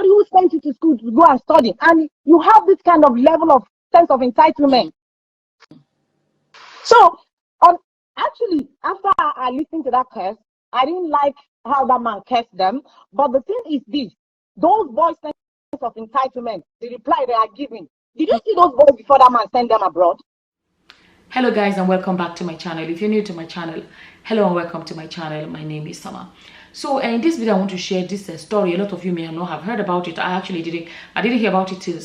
somebody who sent you to school to go and study, and you have this kind of level of sense of entitlement. So, actually, after I listened to that curse, I didn't like how that man cursed them. But the thing is this, those boys' sense of entitlement, the reply they are giving. Did you see those boys before that man sent them abroad? Hello guys, and welcome back to my channel. If you're new to my channel, hello and welcome to my channel. My name is Summer. So in this video I want to share this story. A lot of you may not have heard about it. I didn't hear about it till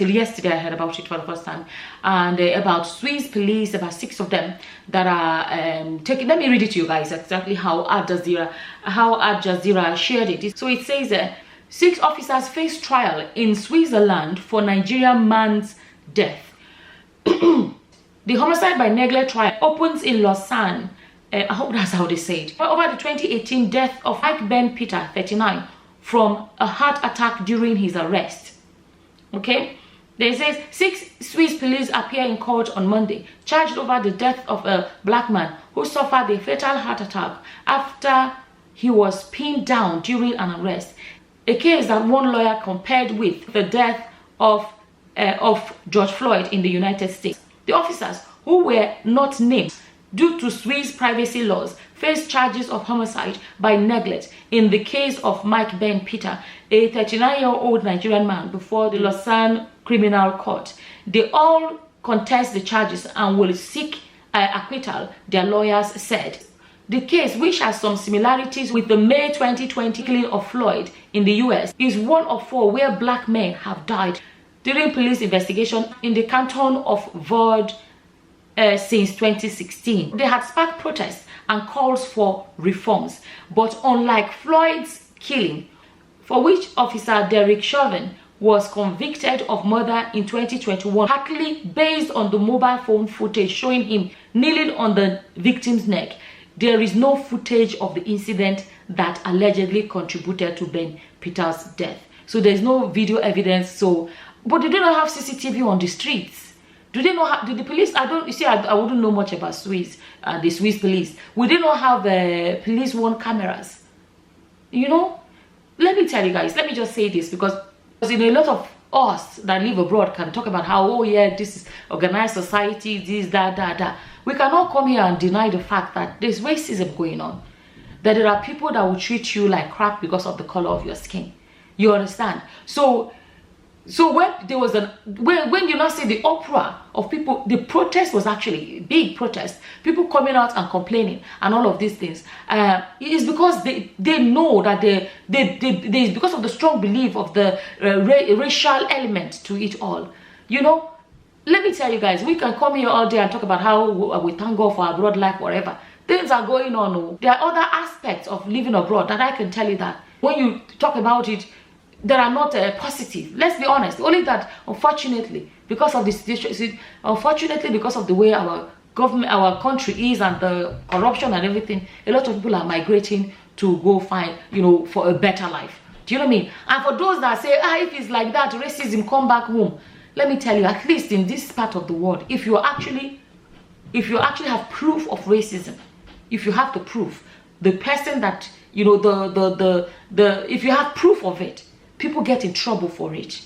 yesterday. I heard about it for the first time, and about Swiss police, about 6 of them that are taking. Let me read it to you guys exactly how Al Jazeera shared it. So it says 6 officers face trial in Switzerland for Nigerian man's death. The homicide by neglect trial opens in Lausanne. I hope that's how they say it. Over the 2018 death of Mike Ben Peter, 39, from a heart attack during his arrest. Okay, they say 6 Swiss police appear in court on Monday, charged over the death of a black man who suffered a fatal heart attack after he was pinned down during an arrest. A case that one lawyer compared with the death of George Floyd in the United States. The officers, who were not named due to Swiss privacy laws, faced charges of homicide by neglect in the case of Mike Ben Peter, a 39-year-old Nigerian man, before the Lausanne Criminal Court. They all contest the charges and will seek acquittal, their lawyers said. The case, which has some similarities with the May 2020 killing of Floyd in the US, is one of 4 where black men have died during police investigation in the canton of Vaud since 2016. They had sparked protests and calls for reforms. But unlike Floyd's killing, for which Officer Derek Chauvin was convicted of murder in 2021, partly based on the mobile phone footage showing him kneeling on the victim's neck, there is no footage of the incident that allegedly contributed to Ben Peter's death. So there's no video evidence. So, but they do not have CCTV on the streets. Do they not have, do the police, I wouldn't know much about the Swiss police. We do not have police one cameras. You know, let me tell you guys, let me just say this, because a lot of us that live abroad can talk about how, oh yeah, this is organized society, this, that. We cannot come here and deny the fact that there's racism going on. That there are people that will treat you like crap because of the color of your skin. You understand? So when there was when you now see the uproar of people, the protest was actually a big protest, people coming out and complaining and all of these things. It is because they know that they because of the strong belief of the racial element to it all. You know, let me tell you guys, we can come here all day and talk about how we thank God for abroad life, whatever. Things are going on. Oh. There are other aspects of living abroad that I can tell you that when you talk about it, that are not positive. Let's be honest. Only that, unfortunately, because of the situation, unfortunately, because of the way our government, our country is, and the corruption and everything, a lot of people are migrating to go find, you know, for a better life. Do you know what I mean? And for those that say, if it's like that, racism, come back home. Let me tell you, at least in this part of the world, if you actually have proof of racism, if you have the proof, the person that, you know, if you have proof of it, people get in trouble for it.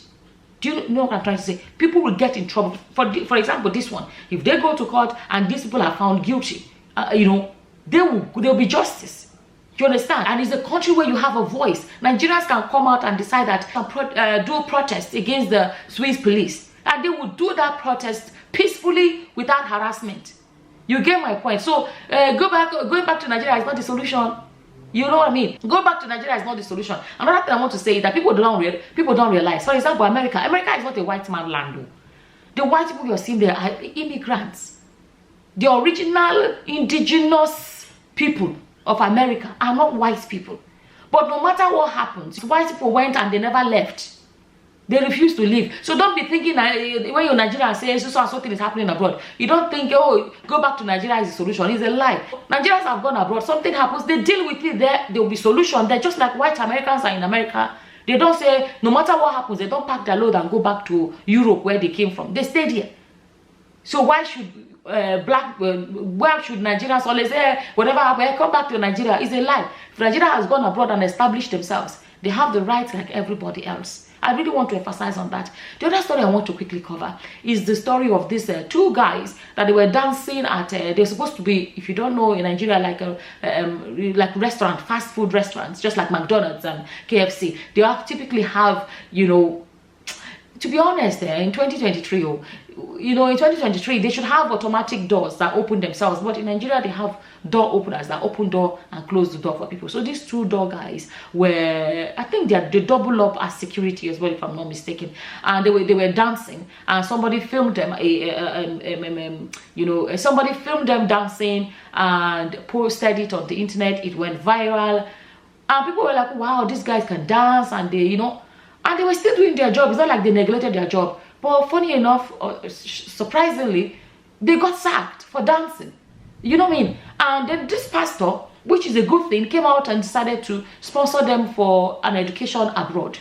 Do you know what I'm trying to say? People will get in trouble. For example, this one, if they go to court and these people are found guilty, you know, there will be justice. Do you understand? And it's a country where you have a voice. Nigerians can come out and decide that do protest against the Swiss police, and they will do that protest peacefully without harassment. You get my point? So going back to Nigeria is not the solution. You know what I mean? Go back to Nigeria is not the solution. Another thing I want to say is that people don't realize. For example, America is not a white man land. The white people you're seeing there are immigrants. The original indigenous people of America are not white people. But no matter what happens, white people went and they never left. They refuse to leave. So don't be thinking when you're Nigerian and say something is happening abroad. You don't think, oh, go back to Nigeria is the solution. It's a lie. Nigerians have gone abroad. Something happens. They deal with it there. There will be solution. They're just like white Americans are in America. They don't say, no matter what happens, they don't pack their load and go back to Europe where they came from. They stayed here. So why should where should Nigerians always say, whatever happened, come back to Nigeria, is a lie. If Nigeria has gone abroad and established themselves, they have the rights like everybody else. I really want to emphasize on that. The other story I want to quickly cover is the story of these two guys that they were dancing at. They're supposed to be, if you don't know, in Nigeria, like restaurant, fast food restaurants, just like McDonald's and KFC. They typically have, you know, to be honest, in 2023, in 2023, they should have automatic doors that open themselves. But in Nigeria, they have door openers that open door and close the door for people. So these two door guys were, I think they double up as security as well, if I'm not mistaken. And they were dancing, and somebody filmed them. Somebody filmed them dancing and posted it on the internet. It went viral, and people were like, "Wow, these guys can dance!" And they were still doing their job. It's not like they neglected their job. But funny enough, surprisingly, they got sacked for dancing. You know what I mean? And then this pastor, which is a good thing, came out and decided to sponsor them for an education abroad.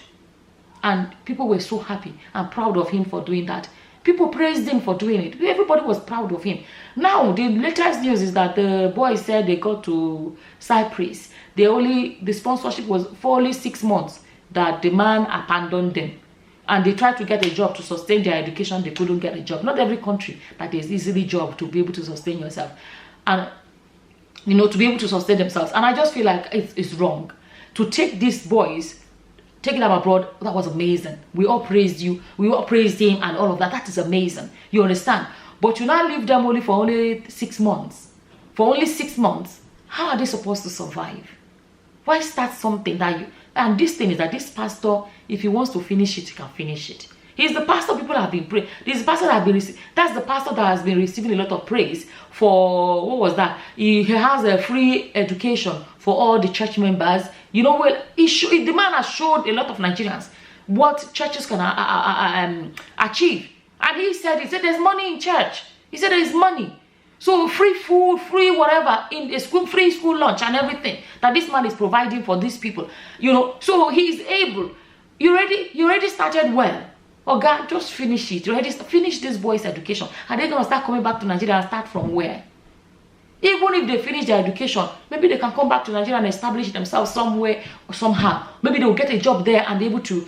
And people were so happy and proud of him for doing that. People praised him for doing it. Everybody was proud of him. Now, the latest news is that the boys said they got to Cyprus. The sponsorship was for only 6 months, that the man abandoned them. And they tried to get a job to sustain their education. They couldn't get a job. Not every country that there's easily job to be able to sustain yourself. And, to be able to sustain themselves. And I just feel like it's wrong to take these boys, take them abroad. That was amazing. We all praised you. We all praised him and all of that. That is amazing. You understand? But you now leave them only for only 6 months. For only 6 months. How are they supposed to survive? Why start something that you... And this thing is that this pastor, if he wants to finish it, he can finish it. He's the pastor people have been praying. This pastor that have been that's the pastor that has been receiving a lot of praise for, what was that? He has a free education for all the church members. The man has showed a lot of Nigerians what churches can achieve. And he said there's money in church. He said there is money. So free food, free whatever, in a school, free school lunch and everything that this man is providing for these people. So he is able. You already started well. Oh God, just finish it. You already finish this boy's education. Are they going to start coming back to Nigeria and start from where? Even if they finish their education, maybe they can come back to Nigeria and establish themselves somewhere or somehow. Maybe they'll get a job there and be able to,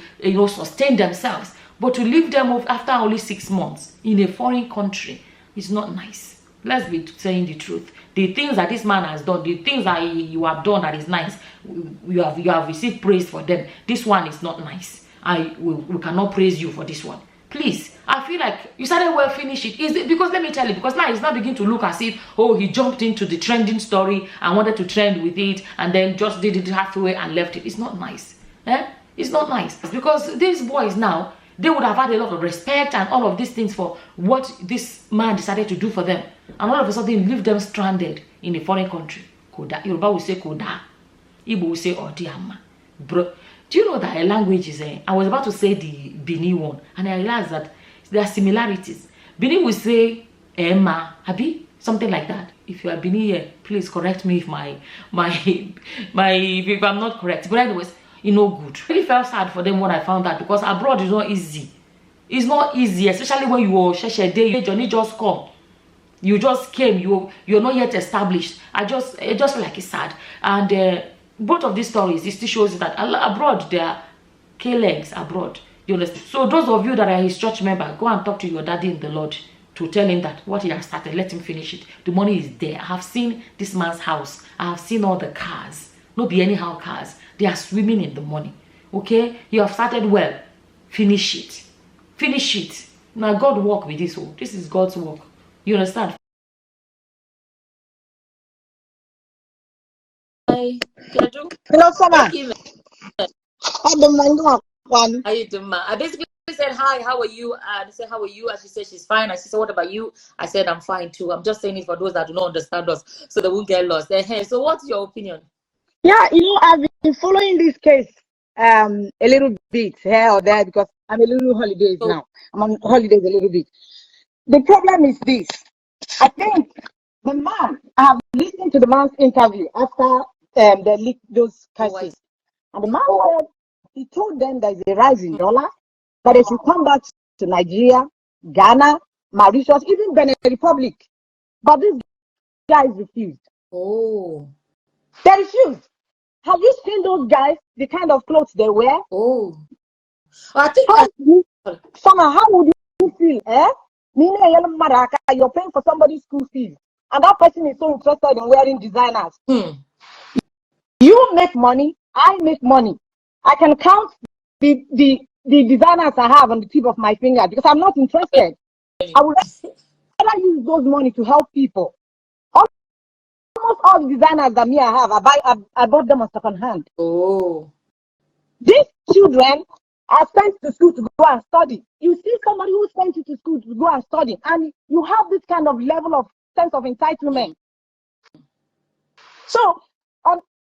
sustain themselves. But to leave them off after only 6 months in a foreign country is not nice. Let's be saying the truth. The things that this man has done, the things that you have done that is nice, you have received praise for them. This one is not nice. We cannot praise you for this one. Please, I feel like you started well, finish it. Because let me tell you, because now it's not beginning to look as if, he jumped into the trending story and wanted to trend with it and then just did it halfway and left it. It's not nice. It's not nice. It's because these boys now, they would have had a lot of respect and all of these things for what this man decided to do for them. And all of a sudden, leave them stranded in a foreign country. Koda. Yoruba will say Koda. Igbo will say Odiama. Bro, do you know that a language is... I was about to say the Bini one. And I realized that there are similarities. Bini will say Emma. Abi? Something like that. If you are Bini here, please correct me if if I'm not correct. But anyways, good. I really felt sad for them when I found that, because abroad is not easy. It's not easy, especially when you were Sheshe, journey just come. You just came, you're not yet established. I just feel like it's sad. And both of these stories, it still shows that abroad there are K-legs abroad. You understand? So those of you that are his church member, go and talk to your daddy in the Lord to tell him that what he has started, let him finish it. The money is there. I have seen this man's house. I have seen all the cars. Not be anyhow cars. They are swimming in the money. Okay? You have started well. Finish it. Finish it. Now God work with this one. This is God's work. You understand? Hello, Sama. How you doing, ma? I basically said, hi, how are you? And said, how are you? And she said, she's fine. And she said, what about you? I said, I'm fine too. I'm just saying it for those that do not understand us, so they won't get lost. So what's your opinion? Yeah, I've been following this case a little bit here or there, because I'm a little holidays now. I'm on holidays a little bit. The problem is this. I think the man, I have listened to the man's interview after they leaked those cases. And the man said, he told them there's a rise in dollar, that they should come back to Nigeria, Ghana, Mauritius, even Benin Republic. but these guys refused. Oh. They refused. Have you seen those guys, the kind of clothes they wear? Oh. I think Summer, how would you feel, eh? You're paying for somebody's school fees, and that person is so interested in wearing designers. You make money, I make money. I can count the designers I have on the tip of my finger because I'm not interested. I would rather use those money to help people. Almost all the designers that I have, I bought them on second hand. Oh. These children are sent to school to go and study. You see somebody who sent you to school to go and study, and you have this kind of level of sense of entitlement. So,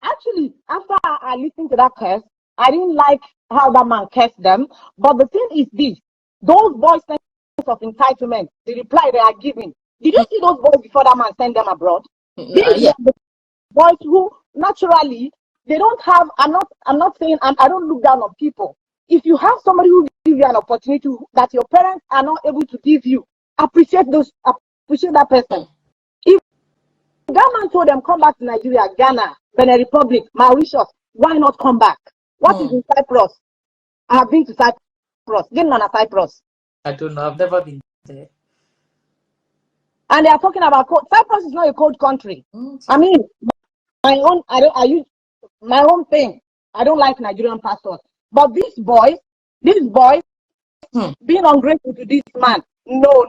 actually, after I listened to that curse, I didn't like how that man cursed them. But the thing is this, those boys' sense of entitlement, the reply they are giving. Did you see those boys before that man sent them abroad? These are the boys who naturally, they don't have, I'm not saying, I don't look down on people. If you have somebody who gives you an opportunity that your parents are not able to give you, appreciate that person. If that man told them, come back to Nigeria, Ghana, Benin Republic, Mauritius, why not come back? What is in Cyprus? I have been to Cyprus. Get on a Cyprus. I don't know. I've never been there. And they are talking about cold. Cyprus is not a cold country. I mean, my own thing. I don't like Nigerian pastors. But these boys, being ungrateful to this man. No.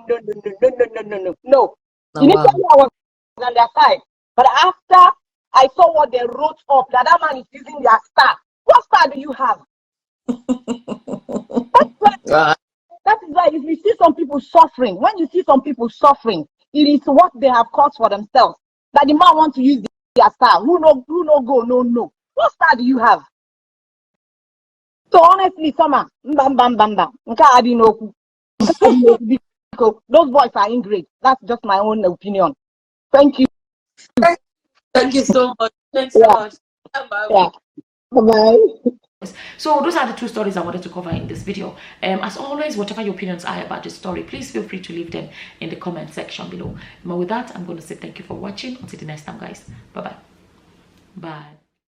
Initially, I was on their side. But after I saw what they wrote up, that man is using their star. What star do you have? That is why if you see some people suffering, when you see some people suffering, it is what they have caused for themselves. That the man wants to use their star. Who no go, no. What star do you have? So honestly, Summer, those boys are ingrate. That's just my own opinion. Thank you. Thank you so much. Thanks so much. Bye. Bye-bye. So those are the two stories I wanted to cover in this video. As always, whatever your opinions are about this story, please feel free to leave them in the comment section below. But with that, I'm going to say thank you for watching. Until the next time, guys. Bye-bye. Bye.